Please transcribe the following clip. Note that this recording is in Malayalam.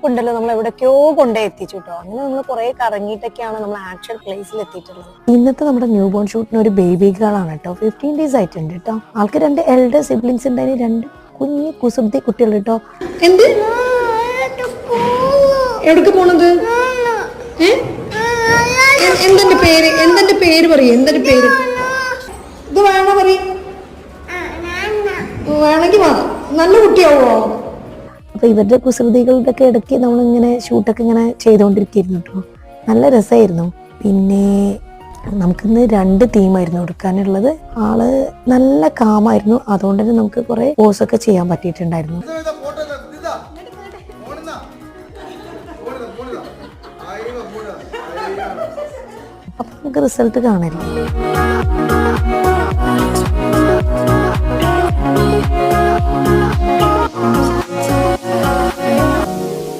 ഉണ്ടല്ലോ നമ്മൾ എവിടേക്കോ കൊണ്ടേ എത്തിച്ചു കേട്ടോ. അങ്ങനെ നമ്മൾ കുറെ കറങ്ങിയിട്ടൊക്കെയാണ് നമ്മൾ ആക്ച്വൽ പ്ലേസിൽ എത്തിയിട്ടുള്ളത്. ഇന്നത്തെ നമ്മുടെ ന്യൂ ബോൺ ഷൂട്ടിന് ഒരു ബേബി ഗേൾ ആണ് കേട്ടോ. 15 days ആയിട്ടുണ്ട് കേട്ടോ. ആൾക്ക് 2 എൽഡർ സിബ്ലിങ്സ് ഉണ്ടായി, 2 കുഞ്ഞു കുസൃതി കുട്ടികൾ കേട്ടോ. എന്ത് എവിടേക്ക് പോണത്? എന്തെന്റെ പേര് പറയും, എന്തെന്റെ പേര്? ഇത് വേണോ പറയും, വേണമെങ്കിൽ നല്ല കുട്ടിയാവോ? അപ്പൊ ഇവരുടെ കുസൃതികളുടെ ഒക്കെ ഇടയ്ക്ക് നമ്മളിങ്ങനെ ഷൂട്ടൊക്കെ ഇങ്ങനെ ചെയ്തുകൊണ്ടിരിക്കുന്നു കേട്ടോ. നല്ല രസമായിരുന്നു. പിന്നെ നമുക്കിന്ന് 2 തീമായിരുന്നു എടുക്കാനുള്ളത്. ആള് നല്ല കാമായിരുന്നു, അതുകൊണ്ട് തന്നെ നമുക്ക് കുറെ പോസൊക്കെ ചെയ്യാൻ പറ്റിയിട്ടുണ്ടായിരുന്നു. അപ്പൊ നമുക്ക് റിസൾട്ട് കാണാം.